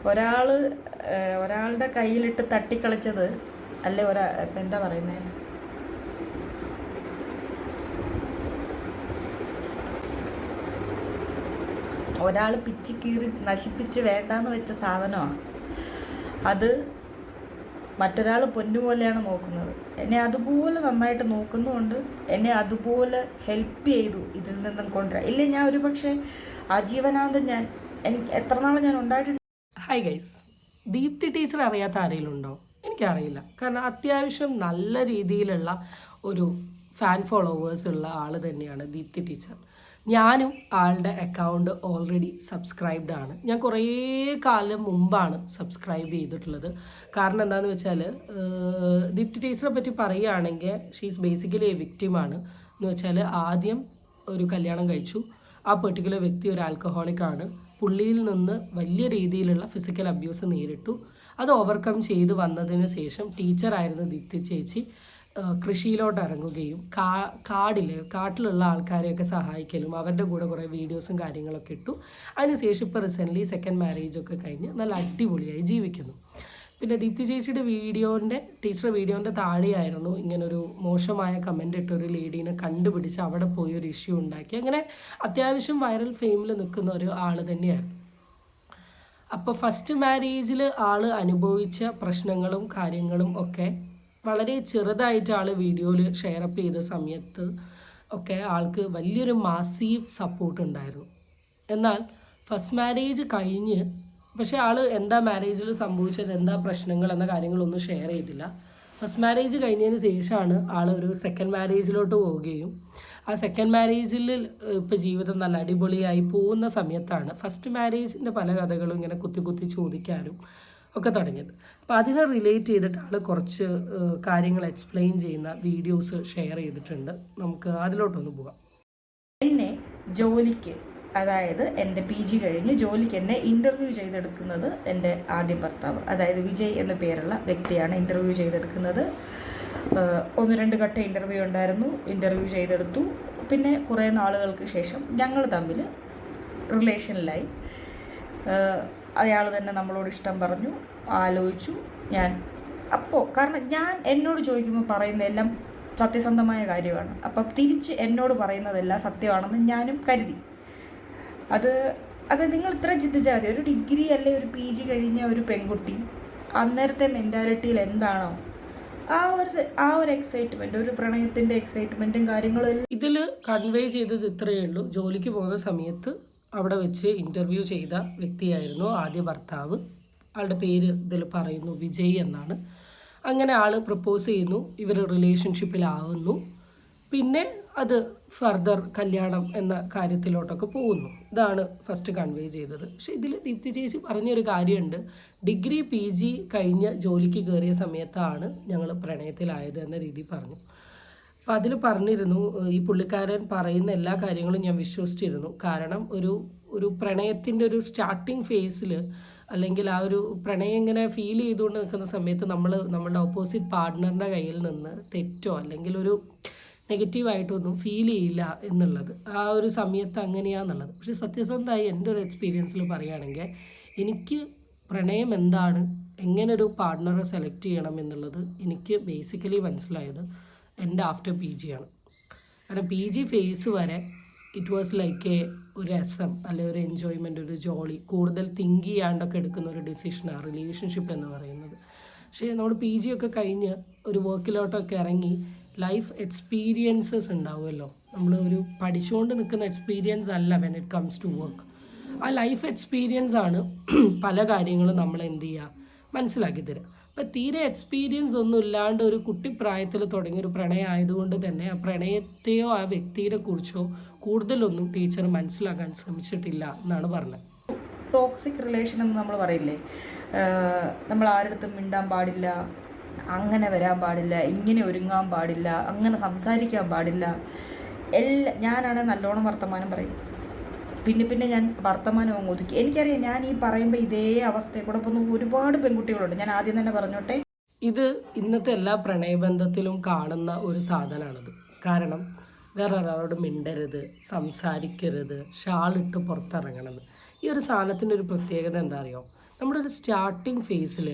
ഒരാൾ ഒരാളുടെ കയ്യിലിട്ട് തട്ടിക്കളിച്ചത് അല്ലേ എന്താ പറയുന്നത്, ഒരാൾ പിച്ചി കീറി നശിപ്പിച്ച് വേണ്ടാന്ന് വെച്ച സാധനമാണ് അത്. മറ്റൊരാൾ പൊന്നുപോലെയാണ് നോക്കുന്നത്. എന്നെ അതുപോലെ നന്നായിട്ട് നോക്കുന്നുണ്ട്, എന്നെ അതുപോലെ ഹെൽപ്പ് ചെയ്തു ഇതിൽ നിന്നും കൊണ്ടുവരാൻ. ഇല്ലേ ഞാൻ ഒരു പക്ഷേ ആജീവനാന്തം എനിക്ക് എത്ര നാൾ ഞാൻ ഉണ്ടായിട്ടുണ്ട്. ഹായ് ഗൈസ്, ദീപ്തി ടീച്ചർ അറിയാത്ത ആരെങ്കിലും ഉണ്ടോ? എനിക്കറിയില്ല. കാരണം അത്യാവശ്യം നല്ല രീതിയിലുള്ള ഒരു ഫാൻ ഫോളോവേഴ്സ് ഉള്ള ആൾ തന്നെയാണ് ദീപ്തി ടീച്ചർ. ഞാനും ആളുടെ അക്കൗണ്ട് ഓൾറെഡി സബ്സ്ക്രൈബ്ഡ് ആണ്. ഞാൻ കുറേ കാലം മുമ്പാണ് സബ്സ്ക്രൈബ് ചെയ്തിട്ടുള്ളത്. കാരണം എന്താണെന്ന് വെച്ചാൽ ദീപ്തി ടീച്ചറെ പറ്റി പറയുകയാണെങ്കിൽ ഷീസ് ബേസിക്കലി എ വിക്റ്റിമാണ്. എന്ന് വെച്ചാൽ ആദ്യം ഒരു കല്യാണം കഴിച്ചു. ആ പെർട്ടിക്കുലർ വ്യക്തി ഒരു ആൽക്കഹോളിക് ആണ്. പുള്ളിയിൽ നിന്ന് വലിയ രീതിയിലുള്ള ഫിസിക്കൽ അബ്യൂസ് നേരിട്ടു. അത് ഓവർകം ചെയ്ത് വന്നതിന് ശേഷം ടീച്ചറായിരുന്നു ദീപ്തി ചേച്ചി കൃഷിയിലോട്ട് ഇറങ്ങുകയും കാട്ടിലുള്ള ആൾക്കാരെയൊക്കെ സഹായിക്കലും അവരുടെ കൂടെ കുറേ വീഡിയോസും കാര്യങ്ങളൊക്കെ ഇട്ടു. അതിനുശേഷം ഇപ്പോൾ റീസെൻ്റ്ലി സെക്കൻഡ് മാരേജൊക്കെ കഴിഞ്ഞ് നല്ല അടിപൊളിയായി ജീവിക്കുന്നു. പിന്നെ ദീപ്തി ചേച്ചിയുടെ ടീച്ചറുടെ വീഡിയോൻ്റെ താഴെയായിരുന്നു ഇങ്ങനൊരു മോശമായ കമൻ്റ് ഇട്ടൊരു ലേഡീനെ കണ്ടുപിടിച്ച് അവിടെ പോയി ഒരു ഇഷ്യൂ ഉണ്ടാക്കി. അങ്ങനെ അത്യാവശ്യം വൈറൽ ഫെയിമിൽ നിൽക്കുന്ന ഒരു ആൾ തന്നെയായിരുന്നു. അപ്പോൾ ഫസ്റ്റ് മാരേജിൽ ആൾ അനുഭവിച്ച പ്രശ്നങ്ങളും കാര്യങ്ങളും ഒക്കെ വളരെ ചെറുതായിട്ട് ആൾ വീഡിയോയിൽ ഷെയറപ്പ് ചെയ്ത സമയത്ത് ഒക്കെ ആൾക്ക് വലിയൊരു മാസീവ് സപ്പോർട്ട് ഉണ്ടായിരുന്നു. എന്നാൽ ഫസ്റ്റ് മാരേജ് കഴിഞ്ഞ് പക്ഷേ ആൾ എന്താ മാരേജിൽ സംഭവിച്ചത്, എന്താ പ്രശ്നങ്ങൾ എന്ന കാര്യങ്ങളൊന്നും ഷെയർ ചെയ്തില്ല. ഫസ്റ്റ് മാരേജ് കഴിഞ്ഞതിന് ശേഷമാണ് ആൾ ഒരു സെക്കൻഡ് മാരേജിലോട്ട് പോവുകയും ആ സെക്കൻഡ് മാരേജിൽ ഇപ്പോൾ ജീവിതം നല്ല അടിപൊളിയായി പോകുന്ന സമയത്താണ് ഫസ്റ്റ് മാരേജിൻ്റെ പല കഥകളും ഇങ്ങനെ കുത്തി ചോദിക്കാനും ഒക്കെ തുടങ്ങിയത്. അപ്പോൾ അതിനെ റിലേറ്റ് ചെയ്തിട്ട് ആൾ കുറച്ച് കാര്യങ്ങൾ എക്സ്പ്ലെയിൻ ചെയ്യുന്ന വീഡിയോസ് ഷെയർ ചെയ്തിട്ടുണ്ട്. നമുക്ക് അതിലോട്ടൊന്ന് പോകാം. എന്നെ ജോലിക്ക്, അതായത് എൻ്റെ PG കഴിഞ്ഞ് ജോലിക്ക് എന്നെ ഇൻ്റർവ്യൂ ചെയ്തെടുക്കുന്നത് എൻ്റെ ആദ്യ ഭർത്താവ്, അതായത് വിജയ് എന്ന പേരുള്ള വ്യക്തിയാണ് ഇൻ്റർവ്യൂ ചെയ്തെടുക്കുന്നത്. 1-2 ഘട്ട ഇൻ്റർവ്യൂ ഉണ്ടായിരുന്നു. ഇൻ്റർവ്യൂ ചെയ്തെടുത്തു. പിന്നെ കുറേ നാളുകൾക്ക് ശേഷം ഞങ്ങൾ തമ്മിൽ റിലേഷനിലായി. അയാൾ തന്നെ നമ്മളോട് ഇഷ്ടം പറഞ്ഞു, ആലോചിച്ചു. കാരണം ഞാൻ എന്നോട് ചോദിക്കുമ്പോൾ പറയുന്നതെല്ലാം സത്യസന്ധമായ കാര്യമാണ്. അപ്പം തിരിച്ച് എന്നോട് പറയുന്നതെല്ലാം സത്യമാണെന്ന് ഞാനും കരുതി. അത് നിങ്ങൾ ഇത്ര ചിന്തിച്ചാൽ മതി. ഒരു ഡിഗ്രി അല്ലെ ഒരു PG കഴിഞ്ഞ ഒരു പെൺകുട്ടി അന്നേരത്തെ മെൻറ്റാലിറ്റിയിൽ എന്താണോ ആ ഒരു എക്സൈറ്റ്മെൻറ്റ്, ഒരു പ്രണയത്തിൻ്റെ എക്സൈറ്റ്മെൻറ്റും കാര്യങ്ങളും എല്ലാം ഇതിൽ കൺവേ ചെയ്തത് ഇത്രയേ ഉള്ളൂ. ജോലിക്ക് പോകുന്ന സമയത്ത് അവിടെ വെച്ച് ഇൻ്റർവ്യൂ ചെയ്ത വ്യക്തിയായിരുന്നു ആദ്യ ഭർത്താവ്. ആളുടെ പേര് ഇതിൽ പറയുന്നു വിജയ് എന്നാണ്. അങ്ങനെ ആൾ പ്രപ്പോസ് ചെയ്യുന്നു, ഇവർ റിലേഷൻഷിപ്പിലാവുന്നു. പിന്നെ അത് ഫർദർ കല്യാണം എന്ന കാര്യത്തിലോട്ടൊക്കെ പോകുന്നു. ഇതാണ് ഫസ്റ്റ് കൺവേ ചെയ്തത്. പക്ഷേ ഇതിൽ ദീപ്തി ചേച്ചി പറഞ്ഞൊരു കാര്യമുണ്ട്. ഡിഗ്രി PG കഴിഞ്ഞ് ജോലിക്ക് കയറിയ സമയത്താണ് ഞങ്ങൾ പ്രണയത്തിലായത് എന്ന രീതി പറഞ്ഞു. അപ്പോൾ അതിൽ പറഞ്ഞിരുന്നു ഈ പുള്ളിക്കാരൻ പറയുന്ന എല്ലാ കാര്യങ്ങളും ഞാൻ വിശ്വസിച്ചിരുന്നു. കാരണം ഒരു പ്രണയത്തിൻ്റെ ഒരു സ്റ്റാർട്ടിങ് ഫേസിൽ അല്ലെങ്കിൽ ആ ഒരു പ്രണയം ഇങ്ങനെ ഫീൽ ചെയ്തുകൊണ്ട് നിൽക്കുന്ന സമയത്ത് നമ്മളുടെ ഓപ്പോസിറ്റ് പാർട്ട്ണറിൻ്റെ കയ്യിൽ നിന്ന് തെറ്റോ അല്ലെങ്കിൽ ഒരു നെഗറ്റീവായിട്ടൊന്നും ഫീൽ ചെയ്യില്ല എന്നുള്ളത് ആ ഒരു സമയത്ത് അങ്ങനെയാണെന്നുള്ളത്. പക്ഷേ സത്യസന്ധമായി എൻ്റെ ഒരു എക്സ്പീരിയൻസിൽ പറയുകയാണെങ്കിൽ എനിക്ക് പ്രണയം എന്താണ്, എങ്ങനെ ഒരു പാർട്ട്ണറെ സെലക്ട് ചെയ്യണം എന്നുള്ളത് എനിക്ക് ബേസിക്കലി മനസ്സിലായത് എൻ്റെ ആഫ്റ്റർ PG ആണ്. കാരണം PG ഫേസ് വരെ ഇറ്റ് വാസ് ലൈക്ക് ഒരു രസം അല്ലെങ്കിൽ ഒരു എൻജോയ്മെൻറ്റ്, ഒരു ജോളി, കൂടുതൽ തിങ്ക് ചെയ്യാണ്ടൊക്കെ എടുക്കുന്ന ഒരു ഡിസിഷനാണ് റിലേഷൻഷിപ്പ് എന്ന് പറയുന്നത്. പക്ഷേ നമ്മൾ PG ഒക്കെ കഴിഞ്ഞ് ഒരു വർക്കിലോട്ടൊക്കെ ഇറങ്ങി ലൈഫ് എക്സ്പീരിയൻസസ് ഉണ്ടാവുമല്ലോ. നമ്മൾ ഒരു പഠിച്ചുകൊണ്ട് നിൽക്കുന്ന എക്സ്പീരിയൻസ് അല്ല when it comes to work. ആ ലൈഫ് എക്സ്പീരിയൻസ് ആണ് പല കാര്യങ്ങളും നമ്മൾ എന്ത് ചെയ്യുക മനസ്സിലാക്കി തരിക. അപ്പം തീരെ എക്സ്പീരിയൻസ് ഒന്നും ഇല്ലാണ്ട് ഒരു കുട്ടിപ്രായത്തിൽ തുടങ്ങിയൊരു പ്രണയം ആയതുകൊണ്ട് തന്നെ ആ പ്രണയത്തെയോ ആ വ്യക്തിയെ കുറിച്ചോ കൂടുതലൊന്നും ടീച്ചർ മനസ്സിലാക്കാൻ ശ്രമിച്ചിട്ടില്ല എന്നാണ് പറഞ്ഞത്. ടോക്സിക് റിലേഷൻ എന്ന് നമ്മൾ പറയില്ലേ, നമ്മൾ ആരുടെ മിണ്ടാൻ പാടില്ല, അങ്ങനെ വരാൻ പാടില്ല, ഇങ്ങനെ ഒരുങ്ങാൻ പാടില്ല, അങ്ങനെ സംസാരിക്കാൻ പാടില്ല. ഞാനാണ് നല്ലോണം വർത്തമാനം പറയും. പിന്നെ ഞാൻ വർത്തമാനം അങ്ങ് ഒതുക്കി. എനിക്കറിയാം ഞാൻ ഈ പറയുമ്പോൾ ഇതേ അവസ്ഥയെ കൂടെ പോകുന്ന ഒരുപാട് പെൺകുട്ടികളുണ്ട്. ഞാൻ ആദ്യം തന്നെ പറഞ്ഞോട്ടെ, ഇത് ഇന്നത്തെ എല്ലാ പ്രണയബന്ധത്തിലും കാണുന്ന ഒരു സാധനമാണിത്. കാരണം വേറെ ഒരാളോട് മിണ്ടരുത്, സംസാരിക്കരുത്, ഷാളിട്ട് പുറത്തിറങ്ങണമെന്ന്. ഈ ഒരു സാധനത്തിൻ്റെ ഒരു പ്രത്യേകത എന്താ അറിയോ? നമ്മുടെ ഒരു സ്റ്റാർട്ടിങ് ഫേസിൽ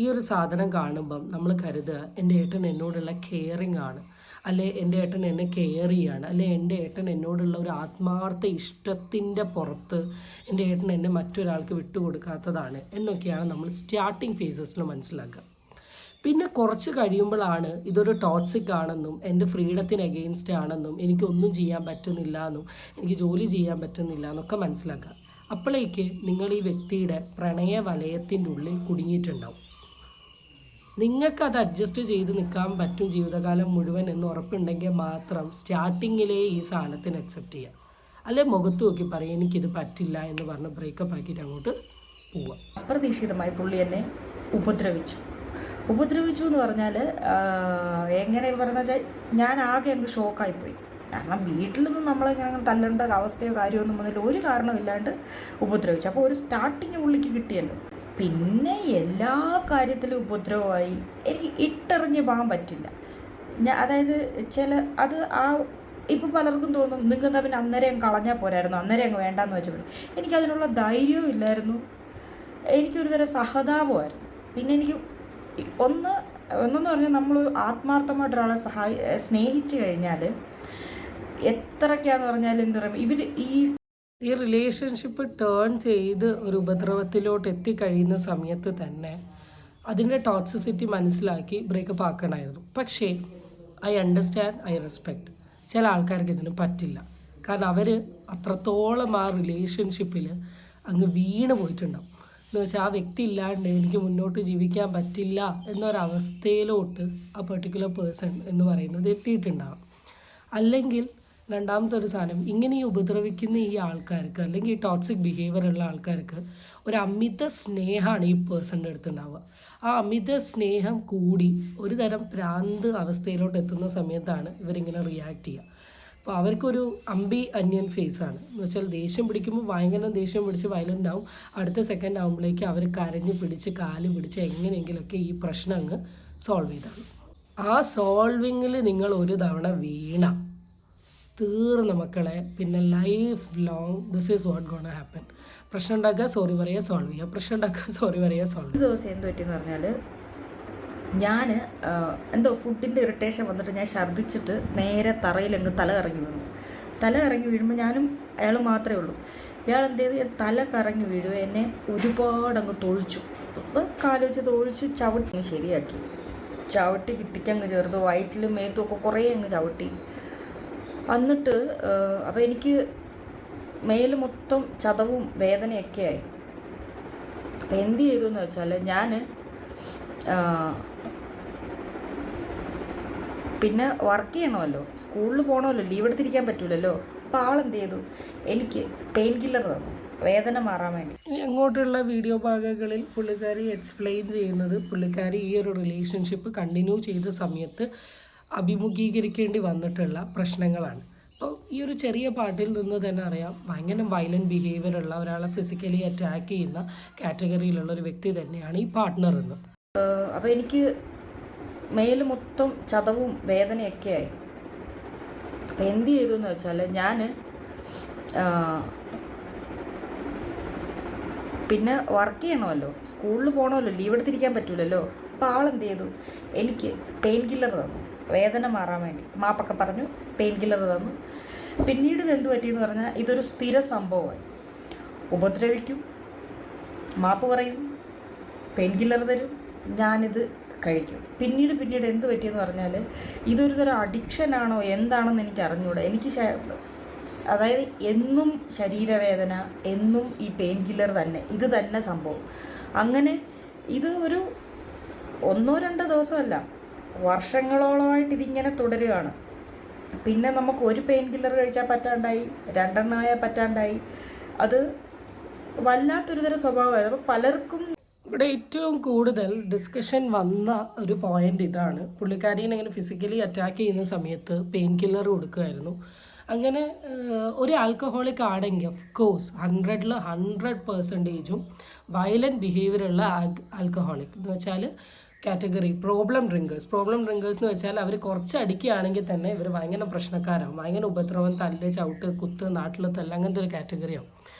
ഈ ഒരു സാധനം കാണുമ്പം നമ്മൾ കരുതുക എൻ്റെ ഏട്ടൻ എന്നോടുള്ള കെയറിങ് ആണ്, അല്ലെ എൻ്റെ ഏട്ടൻ എന്നെ കെയർ ചെയ്യാണ്, അല്ലെ എൻ്റെ ഏട്ടൻ എന്നോടുള്ള ഒരു ആത്മാർത്ഥ ഇഷ്ടത്തിൻ്റെ പുറത്ത് എൻ്റെ ഏട്ടൻ എന്നെ മറ്റൊരാൾക്ക് വിട്ടുകൊടുക്കാത്തതാണ് എന്നൊക്കെയാണ് നമ്മൾ സ്റ്റാർട്ടിങ് ഫേസസിൽ മനസ്സിലാക്കുക. പിന്നെ കുറച്ച് കഴിയുമ്പോഴാണ് ഇതൊരു ടോക്സിക് ആണെന്നും എൻ്റെ ഫ്രീഡത്തിന് അഗെയിൻസ്റ്റ് ആണെന്നും എനിക്കൊന്നും ചെയ്യാൻ പറ്റുന്നില്ല എന്നും എനിക്ക് ജോലി ചെയ്യാൻ പറ്റുന്നില്ല എന്നൊക്കെ മനസ്സിലാക്കുക. അപ്പോഴേക്ക് നിങ്ങൾ ഈ വ്യക്തിയുടെ പ്രണയ വലയത്തിൻ്റെ ഉള്ളിൽ കുടുങ്ങിയിട്ടുണ്ടാവും. നിങ്ങൾക്കത് അഡ്ജസ്റ്റ് ചെയ്ത് നിൽക്കാൻ പറ്റും ജീവിതകാലം മുഴുവൻ എന്ന് ഉറപ്പുണ്ടെങ്കിൽ മാത്രം സ്റ്റാർട്ടിങ്ങിലേ ഈ സാധനത്തിന് അക്സെപ്റ്റ് ചെയ്യുക. അല്ലെ മുഖത്ത് നോക്കി പറയും എനിക്കിത് പറ്റില്ല എന്ന് പറഞ്ഞ് ബ്രേക്കപ്പ് ആക്കിയിട്ട് അങ്ങോട്ട് പോവുക. അപ്രതീക്ഷിതമായി പുള്ളി എന്നെ ഉപദ്രവിച്ചു എന്ന് പറഞ്ഞാൽ എങ്ങനെ പറയുന്നത് വെച്ചാൽ ഞാൻ ആകെ അങ്ങ് ഷോക്കായിപ്പോയി. കാരണം വീട്ടിലൊന്നും നമ്മളെങ്ങനെ തല്ലേണ്ട അവസ്ഥയോ കാര്യമൊന്നും വന്നില്ല, ഒരു കാരണമില്ലാണ്ട് ഉപദ്രവിച്ചു. അപ്പോൾ ഒരു സ്റ്റാർട്ടിങ് പുള്ളിക്ക് കിട്ടിയല്ലോ. പിന്നെ എല്ലാ കാര്യത്തിലും ഉപദ്രവമായി. എനിക്ക് ഇട്ടെറിഞ്ഞ് പോകാൻ പറ്റില്ല. അതായത് അത് ഇപ്പം പലർക്കും തോന്നും നിങ്ങൾ പിന്നെ അന്നേരം കളഞ്ഞാൽ പോരായിരുന്നു, അന്നേരം അങ്ങ് വേണ്ടാന്ന് വെച്ചപ്പോൾ എനിക്കതിനുള്ള ധൈര്യവും ഇല്ലായിരുന്നു. എനിക്കൊരു തരം സഹതാപമായിരുന്നു. പിന്നെ എനിക്ക് ഒന്നെന്ന് പറഞ്ഞാൽ നമ്മൾ ആത്മാർത്ഥമായിട്ടൊരാളെ സ്നേഹിച്ചു കഴിഞ്ഞാൽ എത്രയ്ക്കാന്ന് പറഞ്ഞാൽ എന്താ പറയുക, ഈ റിലേഷൻഷിപ്പ് ടേൺ ചെയ്ത് ഒരു ഉപദ്രവത്തിലോട്ട് എത്തിക്കഴിയുന്ന സമയത്ത് തന്നെ അതിൻ്റെ ടോക്സിസിറ്റി മനസ്സിലാക്കി ബ്രേക്കപ്പ് ആക്കണമായിരുന്നു. പക്ഷേ ഐ അണ്ടർസ്റ്റാൻഡ്, ഐ റെസ്പെക്റ്റ്. ചില ആൾക്കാർക്ക് ഇതിന് പറ്റില്ല. കാരണം അവർ അത്രത്തോളം ആ റിലേഷൻഷിപ്പിൽ അങ്ങ് വീണ് പോയിട്ടുണ്ടാവും. എന്ന് വെച്ചാൽ ആ വ്യക്തി ഇല്ലാണ്ട് എനിക്ക് മുന്നോട്ട് ജീവിക്കാൻ പറ്റില്ല എന്നൊരവസ്ഥയിലോട്ട് ആ പെർട്ടിക്കുലർ പേഴ്സൺ എന്ന് പറയുന്നത് എത്തിയിട്ടുണ്ടാകും. അല്ലെങ്കിൽ രണ്ടാമത്തെ ഒരു സാധനം, ഇങ്ങനെ ഈ ഉപദ്രവിക്കുന്ന ഈ ആൾക്കാർക്ക് അല്ലെങ്കിൽ ഈ ടോക്സിക് ബിഹേവിയർ ഉള്ള ആൾക്കാർക്ക് ഒരു അമിത സ്നേഹമാണ് ഈ പേഴ്സണിൻ്റെ അടുത്തുണ്ടാവുക. ആ അമിത സ്നേഹം കൂടി ഒരു തരം ഭ്രാന്ത് അവസ്ഥയിലോട്ട് എത്തുന്ന സമയത്താണ് ഇവരിങ്ങനെ റിയാക്ട് ചെയ്യുക. അപ്പോൾ അവർക്കൊരു അന്യൻ ഫേസാണ്. എന്ന് വെച്ചാൽ ദേഷ്യം പിടിക്കുമ്പോൾ ഭയങ്കര ദേഷ്യം പിടിച്ച് വയലൻ്റ് ആവും. അടുത്ത സെക്കൻഡ് ആകുമ്പോഴേക്ക് അവർ കരഞ്ഞ് പിടിച്ച് കാല് പിടിച്ച് എങ്ങനെയെങ്കിലുമൊക്കെ ഈ പ്രശ്നം അങ്ങ് സോൾവ് ചെയ്താണ്. ആ സോൾവിങ്ങിൽ നിങ്ങൾ ഒരു തവണ വീണ തീർന്ന മക്കളെ, പിന്നെ life long this is what gonna happen. പ്രശ്നം ഉണ്ടാക്കുക, സോറി പറയുക, സോൾവ് ചെയ്യുക, പ്രശ്നം ഉണ്ടാക്കുക, സോറി പറയുക, സോൾവ് ചെയ്യുക. ഒരു ദിവസം എന്ത് പറ്റിയെന്ന് പറഞ്ഞാൽ ഞാൻ എന്തോ ഫുഡിൻ്റെ ഇറിറ്റേഷൻ വന്നിട്ട് ഞാൻ ഛർദ്ദിച്ചിട്ട് നേരെ തറയിലങ്ങ് തല കറങ്ങി വീഴുമ്പോൾ ഞാനും അയാൾ മാത്രമേ ഉള്ളൂ. ഇയാൾ എന്ത് ചെയ്ത് തല കറങ്ങി വീഴുക എന്നെ ഒരുപാട് അങ്ങ് തൊഴിച്ചു, കാല് വെച്ച് തൊഴിച്ച് ചവിട്ടി ശരിയാക്കി. ചവിട്ടി ഭിത്തിക്കങ്ങ് ചേർത്ത് വയറ്റിലും മേത്തും ഒക്കെ കുറേ അങ്ങ് ചവിട്ടി. എന്നിട്ട് അപ്പോൾ എനിക്ക് മേല് മൊത്തം ചതവും വേദനയൊക്കെ ആയി. അപ്പം എന്ത് ചെയ്തു എന്ന് വെച്ചാൽ ഞാൻ പിന്നെ വർക്ക് ചെയ്യണമല്ലോ, സ്കൂളിൽ പോകണമല്ലോ, ലീവ് എടുത്തിരിക്കാൻ പറ്റില്ലല്ലോ. അപ്പോൾ ആളെന്ത് ചെയ്തു, എനിക്ക് പെയിൻ കില്ലർ തന്നു വേദന മാറാൻ വേണ്ടി. ഇനി അങ്ങോട്ടുള്ള വീഡിയോ ഭാഗങ്ങളിൽ പുള്ളിക്കാരി എക്സ്പ്ലെയിൻ ചെയ്യുന്നത് പുള്ളിക്കാരി ഈ ഒരു റിലേഷൻഷിപ്പ് കണ്ടിന്യൂ ചെയ്ത സമയത്ത് അഭിമുഖീകരിക്കേണ്ടി വന്നിട്ടുള്ള പ്രശ്നങ്ങളാണ്. അപ്പോൾ ഈ ഒരു ചെറിയ പാട്ടിൽ നിന്ന് തന്നെ അറിയാം ഭയങ്കര വയലൻറ്റ് ബിഹേവിയർ ഉള്ള ഒരാളെ ഫിസിക്കലി അറ്റാക്ക് ചെയ്യുന്ന കാറ്റഗറിയിലുള്ള ഒരു വ്യക്തി തന്നെയാണ് ഈ പാർട്ട്ണർ എന്ന്. അപ്പോൾ എനിക്ക് മേല് മൊത്തം ചതവും വേദനയൊക്കെ ആയി. അപ്പം എന്ത് ചെയ്തു എന്ന് വെച്ചാൽ ഞാൻ പിന്നെ വർക്ക് ചെയ്യണമല്ലോ, സ്കൂളിൽ പോകണമല്ലോ, ലീവ് എടുത്തിരിക്കാൻ പറ്റില്ലല്ലോ. അപ്പോൾ ആളെന്ത് ചെയ്തു, എനിക്ക് പെയിൻ കില്ലർ തന്നു വേദന മാറാൻ വേണ്ടി. മാപ്പൊക്കെ പറഞ്ഞു, പെയിൻ കില്ലർ തന്നു. പിന്നീട് ഇത് എന്ത് പറ്റിയെന്ന് പറഞ്ഞാൽ ഇതൊരു സ്ഥിര സംഭവമായി. ഉപദ്രവിക്കും, മാപ്പ് പറയും, പെയിൻ കില്ലർ തരും, ഞാനിത് കഴിക്കും. പിന്നീട് എന്ത് പറ്റിയെന്ന് പറഞ്ഞാൽ ഇതൊരു തരം അഡിക്ഷനാണോ എന്താണെന്ന് എനിക്ക് അറിഞ്ഞൂടാ. എനിക്ക് അതായത് എന്നും ശരീരവേദന, എന്നും ഈ പെയിൻ കില്ലർ തന്നെ, ഇത് തന്നെ സംഭവം. അങ്ങനെ ഇത് ഒരു 1-2 ദിവസമല്ല, വർഷങ്ങളോളമായിട്ട് ഇതിങ്ങനെ തുടരുകയാണ്. പിന്നെ നമുക്ക് ഒരു പെയിൻ കില്ലർ കഴിച്ചാൽ പറ്റാണ്ടായി, 2 എണ്ണമായാൽ പറ്റാണ്ടായി. അത് വല്ലാത്തൊരു തരം സ്വഭാവമായത്. അപ്പോൾ പലർക്കും ഇവിടെ ഏറ്റവും കൂടുതൽ ഡിസ്കഷൻ വന്ന ഒരു പോയിന്റ് ഇതാണ്. പുള്ളിക്കാരിനെ ഇങ്ങനെ ഫിസിക്കലി അറ്റാക്ക് ചെയ്യുന്ന സമയത്ത് പെയിൻ കില്ലർ കൊടുക്കുമായിരുന്നു. അങ്ങനെ ഒരു ആൽക്കഹോളിക് ആണെങ്കിൽ ഓഫ് കോഴ്സ് 100% വയലൻറ്റ് ബിഹേവിയറുള്ള ആൽക്കഹോളിക് എന്ന് വെച്ചാൽ കാറ്റഗറി പ്രോബ്ലം ഡ്രിങ്കേഴ്സ് എന്ന് വെച്ചാൽ അവർ കുറച്ച് അടിക്കുകയാണെങ്കിൽ തന്നെ ഇവർ ഭയങ്കര പ്രശ്നക്കാരാവും, ഭയങ്കര ഉപദ്രവം, തല്ല്, ചവിട്ട്, കുത്ത്, നാട്ടിൽ തല്ല്, അങ്ങനത്തെ ഒരു കാറ്റഗറിയാവും.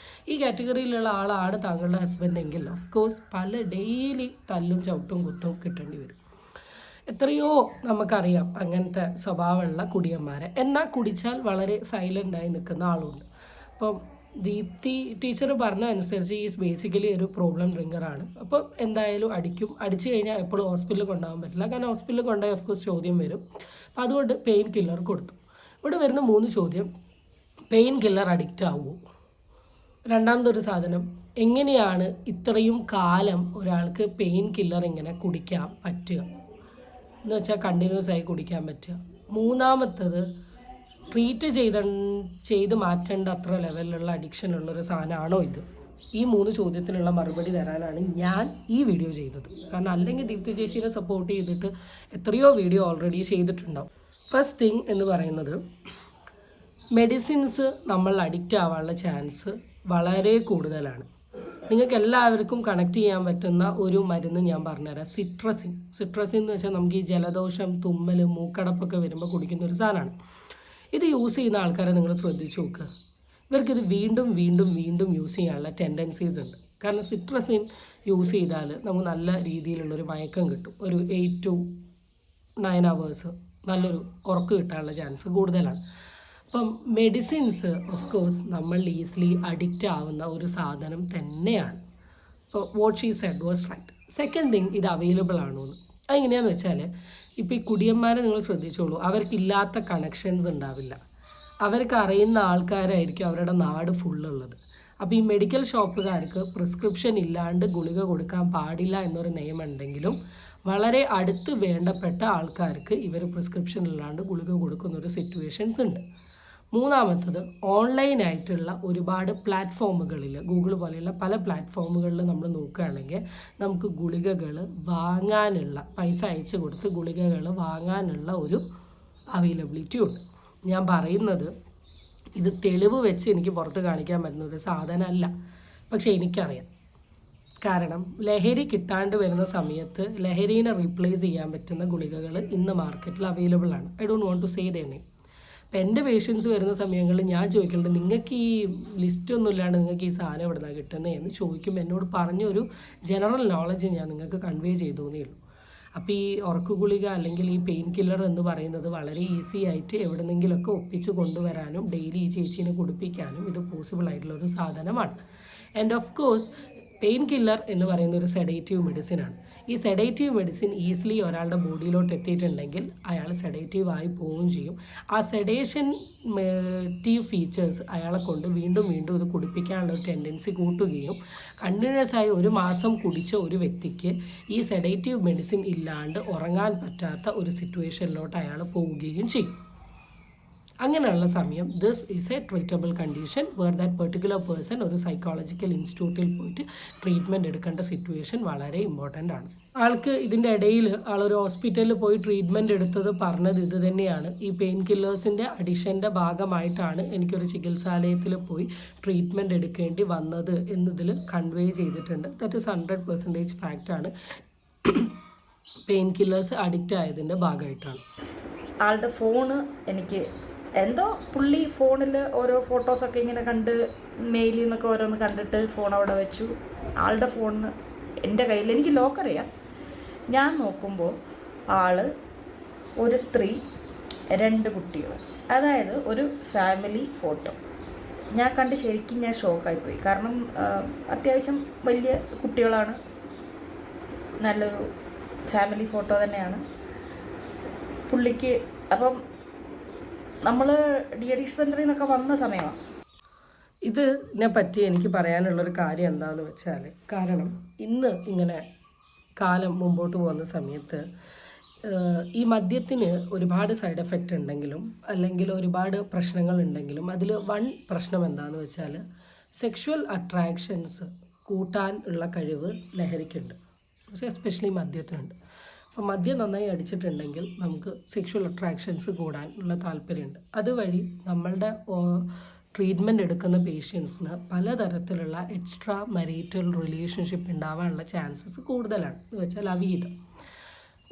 ഈ കാറ്റഗറിയിലുള്ള ആളാണ് താങ്കളുടെ ഹസ്ബൻഡ് എങ്കിൽ ഓഫ് കോഴ്സ് പല ഡെയിലി തല്ലും ചവിട്ടും കുത്തും കിട്ടേണ്ടി വരും. എത്രയോ നമുക്കറിയാം അങ്ങനത്തെ സ്വഭാവമുള്ള കുടിയന്മാരെ. എന്നാൽ കുടിച്ചാൽ വളരെ സൈലൻ്റായി നിൽക്കുന്ന ആളുണ്ട്. അപ്പം ദീപ്തി ടീച്ചർ പറഞ്ഞ അനുസരിച്ച് ഈസ് ബേസിക്കലി ഒരു പ്രോബ്ലം ഡ്രിങ്കറാണ്. അപ്പം എന്തായാലും അടിച്ചു കഴിഞ്ഞാൽ എപ്പോഴും ഹോസ്പിറ്റലിൽ കൊണ്ടുപോകാൻ പറ്റില്ല. കാരണം ഹോസ്പിറ്റലിൽ കൊണ്ടുപോയി ഓഫ്കോഴ്സ് ചോദ്യം വരും. അപ്പം അതുകൊണ്ട് പെയിൻ കില്ലർ കൊടുത്തു. ഇവിടെ വരുന്ന 3 ചോദ്യം: പെയിൻ കില്ലർ അഡിക്റ്റ് ആവുമോ? രണ്ടാമതൊരു സാധനം, എങ്ങനെയാണ് ഇത്രയും കാലം ഒരാൾക്ക് പെയിൻ കില്ലർ ഇങ്ങനെ കുടിക്കാൻ പറ്റുക എന്ന് വെച്ചാൽ കണ്ടിന്യൂസ് ആയി കുടിക്കാൻ പറ്റുക? മൂന്നാമത്തത്, ട്രീറ്റ് ചെയ്ത് മാറ്റേണ്ട അത്ര ലെവലിലുള്ള അഡിക്ഷനുള്ളൊരു സാധനമാണോ ഇത്? ഈ 3 ചോദ്യത്തിനുള്ള മറുപടി തരാനാണ് ഞാൻ ഈ വീഡിയോ ചെയ്തത്. കാരണം അല്ലെങ്കിൽ ദീപ്തി ചേച്ചീനെ സപ്പോർട്ട് ചെയ്തിട്ട് എത്രയോ വീഡിയോ ഓൾറെഡി ചെയ്തിട്ടുണ്ടാവും. ഫസ്റ്റ് തിങ് എന്ന് പറയുന്നത്, മെഡിസിൻസ് നമ്മൾ അഡിക്റ്റ് ആവാനുള്ള ചാൻസ് വളരെ കൂടുതലാണ്. നിങ്ങൾക്ക് എല്ലാവർക്കും കണക്ട് ചെയ്യാൻ പറ്റുന്ന ഒരു മരുന്ന് ഞാൻ പറഞ്ഞുതരാം. സിട്രസിൻ എന്ന് വെച്ചാൽ നമുക്ക് ഈ ജലദോഷം, തുമ്മൽ, മൂക്കടപ്പൊക്കെ വരുമ്പോൾ കുടിക്കുന്ന ഒരു സാധനമാണ്. ഇത് യൂസ് ചെയ്യുന്ന ആൾക്കാരെ നിങ്ങൾ ശ്രദ്ധിച്ച് നോക്കുക. ഇവർക്കിത് വീണ്ടും വീണ്ടും വീണ്ടും യൂസ് ചെയ്യാനുള്ള ടെൻഡൻസീസ് ഉണ്ട്. കാരണം സിട്രസിൻ യൂസ് ചെയ്താൽ നമുക്ക് നല്ല രീതിയിലുള്ളൊരു മയക്കം കിട്ടും. ഒരു 8 to 9 hours നല്ലൊരു ഉറക്ക് കിട്ടാനുള്ള ചാൻസ് കൂടുതലാണ്. അപ്പം മെഡിസിൻസ് ഓഫ് കോഴ്സ് നമ്മൾ ഈസിലി അഡിക്റ്റ് ആവുന്ന ഒരു സാധനം തന്നെയാണ്. അപ്പോൾ what she said was right. Second thing, ഇത് അവൈലബിൾ ആണോ എന്ന്. അതെങ്ങനെയാണെന്ന് വെച്ചാൽ, ഇപ്പോൾ ഈ കുടിയന്മാരെ നിങ്ങൾ ശ്രദ്ധിച്ചോളൂ, അവർക്കില്ലാത്ത കണക്ഷൻസ് ഉണ്ടാവില്ല. അവർക്ക് അറിയുന്ന ആൾക്കാരായിരിക്കും അവരുടെ നാട് ഫുള്ളുള്ളത്. അപ്പോൾ ഈ മെഡിക്കൽ ഷോപ്പുകാർക്ക് പ്രിസ്ക്രിപ്ഷൻ ഇല്ലാണ്ട് ഗുളിക കൊടുക്കാൻ പാടില്ല എന്നൊരു നിയമം ഉണ്ടെങ്കിലും വളരെ അടുത്ത് വേണ്ടപ്പെട്ട ആൾക്കാർക്ക് ഇവർ പ്രിസ്ക്രിപ്ഷൻ ഇല്ലാണ്ട് ഗുളിക കൊടുക്കുന്നൊരു സിറ്റുവേഷൻസ് ഉണ്ട്. മൂന്നാമത്തത്, ഓൺലൈനായിട്ടുള്ള ഒരുപാട് പ്ലാറ്റ്ഫോമുകളിൽ, ഗൂഗിൾ പോലെയുള്ള പല പ്ലാറ്റ്ഫോമുകളിൽ നമ്മൾ നോക്കുകയാണെങ്കിൽ നമുക്ക് ഗുളികകൾ വാങ്ങാനുള്ള, പൈസ അയച്ചു കൊടുത്ത് ഗുളികകൾ വാങ്ങാനുള്ള ഒരു അവൈലബിലിറ്റി ഉണ്ട്. ഞാൻ പറയുന്നത് ഇത് തെളിവ് വെച്ച് എനിക്ക് പുറത്ത് കാണിക്കാൻ പറ്റുന്ന ഒരു സാധനമല്ല, പക്ഷേ എനിക്കറിയാം. കാരണം ലഹരി കിട്ടാണ്ട് വരുന്ന സമയത്ത് ലഹരീനെ റീപ്ലേസ് ചെയ്യാൻ പറ്റുന്ന ഗുളികകൾ ഇന്ന് മാർക്കറ്റിൽ അവൈലബിൾ ആണ്. I don't want to say the name. അപ്പം എൻ്റെ പേഷ്യൻസ് വരുന്ന സമയങ്ങളിൽ ഞാൻ ചോദിക്കുന്നുണ്ട്, നിങ്ങൾക്ക് ഈ ലിസ്റ്റ് ഒന്നും ഇല്ലാണ്ട് നിങ്ങൾക്ക് ഈ സാധനം എവിടെ നിന്നാണ് കിട്ടുന്നത് എന്ന് ചോദിക്കുമ്പോൾ എന്നോട് പറഞ്ഞൊരു ജനറൽ നോളജ് ഞാൻ നിങ്ങൾക്ക് കൺവേ ചെയ്തു എന്നേ ഉള്ളൂ. അപ്പോൾ ഈ ഉറക്ക ഗുളിക അല്ലെങ്കിൽ ഈ പെയിൻ കില്ലർ എന്ന് പറയുന്നത് വളരെ ഈസി ആയിട്ട് എവിടെന്നെങ്കിലുമൊക്കെ ഒപ്പിച്ച് കൊണ്ടുവരാനും ഡെയിലി ഈ ചേച്ചീനെ കുടിപ്പിക്കാനും ഇത് പോസിബിൾ ആയിട്ടുള്ളൊരു സാധനമാണ്. And of course pain killer എന്ന് പറയുന്ന ഒരു സെഡേറ്റീവ് മെഡിസിനാണ്. ഈ സെഡേറ്റീവ് മെഡിസിൻ ഈസിലി ഒരാളുടെ ബോഡിയിലോട്ട് എത്തിയിട്ടുണ്ടെങ്കിൽ അയാൾ സെഡേറ്റീവ് ആയി പോവുകയും ചെയ്യും. ആ സെഡേഷൻറ്റീവ് ഫീച്ചേഴ്സ് അയാളെ കൊണ്ട് വീണ്ടും വീണ്ടും ഇത് കുടിപ്പിക്കാനുള്ള ഒരു ടെൻഡൻസി കൂട്ടുകയും കണ്ടിന്യൂസ് ആയി 1 മാസം കുടിച്ച ഒരു വ്യക്തിക്ക് ഈ സെഡേറ്റീവ് മെഡിസിൻ ഇല്ലാണ്ട് ഉറങ്ങാൻ പറ്റാത്ത ഒരു സിറ്റുവേഷനിലോട്ട് അയാൾ പോവുകയും ചെയ്യും. അങ്ങനെയുള്ള സമയം this is a treatable condition where that particular person ഒരു സൈക്കോളജിക്കൽ ഇൻസ്റ്റിറ്റ്യൂട്ടിൽ പോയിട്ട് ട്രീറ്റ്മെൻറ്റ് എടുക്കേണ്ട സിറ്റുവേഷൻ വളരെ ഇമ്പോർട്ടൻ്റ് ആണ്. ആൾക്ക് ഇതിൻ്റെ ഇടയിൽ ആളൊരു ഹോസ്പിറ്റലിൽ പോയി ട്രീറ്റ്മെൻറ്റ് എടുത്തത് പറഞ്ഞത് ഇത് തന്നെയാണ്. ഈ പെയിൻ കില്ലേഴ്സിൻ്റെ അഡിഷൻ്റെ ഭാഗമായിട്ടാണ് എനിക്കൊരു ചികിത്സാലയത്തിൽ പോയി ട്രീറ്റ്മെൻറ്റ് എടുക്കേണ്ടി വന്നത് എന്നതിൽ കൺവേ ചെയ്തിട്ടുണ്ട്. ദാറ്റ് ഈസ് 100% ഫാക്റ്റാണ്. പെയിൻ കില്ലേഴ്സ് അഡിക്റ്റ് ആയതിൻ്റെ ഭാഗമായിട്ടാണ്. ആളുടെ ഫോണ് എനിക്ക് എന്തോ പുള്ളി ഫോണിൽ ഓരോ ഫോട്ടോസൊക്കെ ഇങ്ങനെ കണ്ട് മെയിലിൽ നിന്നൊക്കെ ഓരോന്ന് കണ്ടിട്ട് ഫോൺ അവിടെ വെച്ചു. ആളുടെ ഫോണിന് എൻ്റെ കയ്യിൽ, എനിക്ക് ലോക്കറിയാം, ഞാൻ നോക്കുമ്പോൾ ആള് ഒരു സ്ത്രീ 2 കുട്ടികൾ, അതായത് ഒരു ഫാമിലി ഫോട്ടോ ഞാൻ കണ്ട് ശരിക്കും ഞാൻ ഷോക്കായിപ്പോയി. കാരണം അത്യാവശ്യം വലിയ കുട്ടികളാണ്, നല്ലൊരു ഫാമിലി ഫോട്ടോ തന്നെയാണ് പുള്ളിക്ക്. അപ്പം നമ്മൾ ഡി അഡിക്ഷൻ സെൻ്ററിൽ നിന്നൊക്കെ വന്ന സമയമാണ്. ഇതിനെ പറ്റി എനിക്ക് പറയാനുള്ളൊരു കാര്യം എന്താണെന്ന് വെച്ചാൽ, കാരണം ഇന്ന് ഇങ്ങനെ കാലം മുമ്പോട്ട് പോകുന്ന സമയത്ത് ഈ മദ്യത്തിന് ഒരുപാട് സൈഡ് എഫക്റ്റ് ഉണ്ടെങ്കിലും അല്ലെങ്കിൽ ഒരുപാട് പ്രശ്നങ്ങളുണ്ടെങ്കിലും അതിൽ വൺ പ്രശ്നം എന്താണെന്ന് വെച്ചാൽ സെക്ഷുവൽ അട്രാക്ഷൻസ് കൂട്ടാൻ ഉള്ള കഴിവ് ലഹരിക്കുണ്ട്, പക്ഷേ എസ്പെഷ്യലി മദ്യത്തിനുണ്ട്. അപ്പോൾ മദ്യം നന്നായി അടിച്ചിട്ടുണ്ടെങ്കിൽ നമുക്ക് സെക്ഷുവൽ അട്രാക്ഷൻസ് കൂടാനുള്ള താല്പര്യമുണ്ട്. അതുവഴി നമ്മളുടെ ട്രീറ്റ്മെൻറ്റ് എടുക്കുന്ന പേഷ്യൻസിന് പലതരത്തിലുള്ള എക്സ്ട്രാ മരീറ്റൽ റിലേഷൻഷിപ്പ് ഉണ്ടാവാനുള്ള ചാൻസസ് കൂടുതലാണ്. എന്ന് വെച്ചാൽ അവിഹിതം.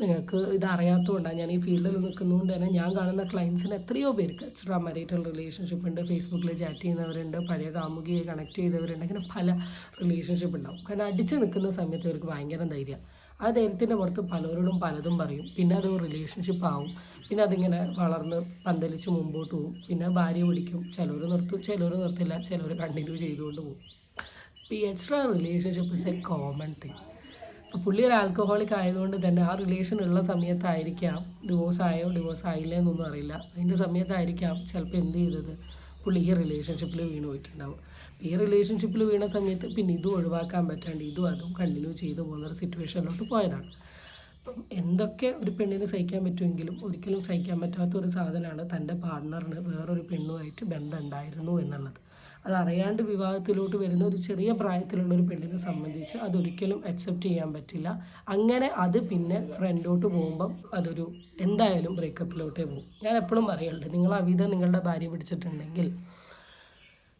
നിങ്ങൾക്ക് ഇത് അറിയാത്തതുകൊണ്ടാണ്, ഞാൻ ഈ ഫീൽഡിൽ നിൽക്കുന്നതുകൊണ്ട് തന്നെ ഞാൻ കാണുന്ന ക്ലയൻസിന് എത്രയോ പേർക്ക് എക്സ്ട്രാ മാരിറ്റൽ റിലേഷൻഷിപ്പ് ഉണ്ട്, ഫേസ്ബുക്കിൽ ചാറ്റ് ചെയ്യുന്നവരുണ്ട്, പഴയ കാമുകിയെ കണക്ട് ചെയ്തവരുണ്ട്, അങ്ങനെ പല റിലേഷൻഷിപ്പ് ഉണ്ടാവും. കാരണം അടിച്ച് നിൽക്കുന്ന സമയത്ത് അവർക്ക് ഭയങ്കര ധൈര്യം. ആ ധൈര്യത്തിൻ്റെ പുറത്ത് പലരോടും പലതും പറയും. പിന്നെ അത് റിലേഷൻഷിപ്പ് ആവും. പിന്നെ അതിങ്ങനെ വളർന്ന് പന്തലിച്ച് മുമ്പോട്ട് പോകും. പിന്നെ ഭാര്യ പിടിക്കും, ചിലർ നിർത്തും, ചിലർ നിർത്തില്ല, ചിലർ കണ്ടിന്യൂ ചെയ്തുകൊണ്ട് പോകും. അപ്പോൾ ഈ extra relationship is A common thing. അപ്പോൾ പുള്ളി ഒരു ആൽക്കഹോളിക് ആയതുകൊണ്ട് തന്നെ ആ റിലേഷൻ ഉള്ള സമയത്തായിരിക്കാം, ഡിവോഴ്സ് ആയില്ലേ എന്നൊന്നും അറിയില്ല, അതിൻ്റെ സമയത്തായിരിക്കാം ചിലപ്പോൾ എന്ത് ചെയ്തത്, പുള്ളി ഈ റിലേഷൻഷിപ്പിൽ വീണ് പോയിട്ടുണ്ടാവും. ഈ റിലേഷൻഷിപ്പിൽ വീണ സമയത്ത് പിന്നെ ഇതും ഒഴിവാക്കാൻ പറ്റാണ്ട് ഇതും അതും കണ്ടിന്യൂ ചെയ്തു പോകുന്നൊരു സിറ്റുവേഷനിലോട്ട് പോയതാണ്. അപ്പം എന്തൊക്കെ ഒരു പെണ്ണിന് സഹിക്കാൻ പറ്റുമെങ്കിലും ഒരിക്കലും സഹിക്കാൻ പറ്റാത്ത ഒരു സാധനമാണ് തൻ്റെ പാർട്ട്ണറിന് വേറൊരു പെണ്ണുമായിട്ട് ബന്ധം ഉണ്ടായിരുന്നു എന്നുള്ളത്. അതറിയാണ്ട് വിവാഹത്തിലോട്ട് വരുന്ന ഒരു ചെറിയ പ്രായത്തിലുള്ള ഒരു പെണ്ണിനെ സംബന്ധിച്ച് അതൊരിക്കലും അക്സെപ്റ്റ് ചെയ്യാൻ പറ്റില്ല. അങ്ങനെ അത് പിന്നെ ഫ്രണ്ടോട്ട് പോകുമ്പം അതൊരു എന്തായാലും ബ്രേക്കപ്പിലോട്ടേ പോകും. ഞാൻ എപ്പോഴും പറയുന്നുണ്ട്, നിങ്ങൾ അവിധം നിങ്ങളുടെ ഭാര്യ പിടിച്ചിട്ടുണ്ടെങ്കിൽ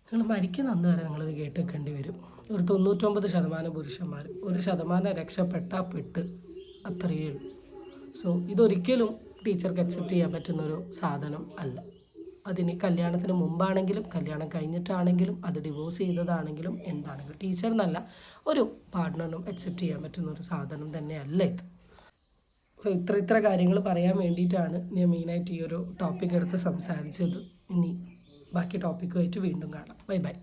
നിങ്ങൾ മരിക്കുന്ന അന്ന് വരെ നിങ്ങളിത് കേട്ട് വെക്കേണ്ടി വരും. ഒരു 99% പുരുഷന്മാർ, 1% രക്ഷപ്പെട്ടാൽ പെട്ട്, അത്രയേ ഉള്ളൂ. സോ ഇതൊരിക്കലും ടീച്ചർക്ക് അക്സെപ്റ്റ് ചെയ്യാൻ പറ്റുന്നൊരു സാധനം അല്ല. അതിന് കല്യാണത്തിന് മുമ്പാണെങ്കിലും കല്യാണം കഴിഞ്ഞിട്ടാണെങ്കിലും അത് ഡിവോഴ്സ് ചെയ്തതാണെങ്കിലും എന്താണെങ്കിലും ടീച്ചർ എന്നല്ല ഒരു പാർട്ട്ണറിനും അക്സെപ്റ്റ് ചെയ്യാൻ പറ്റുന്ന ഒരു സാധനം തന്നെയല്ല ഇത്. സോ ഇത്ര കാര്യങ്ങൾ പറയാൻ വേണ്ടിയിട്ടാണ് ഞാൻ മെയിനായിട്ട് ഈ ഒരു ടോപ്പിക് എടുത്ത് സംസാരിച്ചത്. ഇനി ബാക്കി ടോപ്പിക്കുമായിട്ട് വീണ്ടും കാണാം. Bye bye.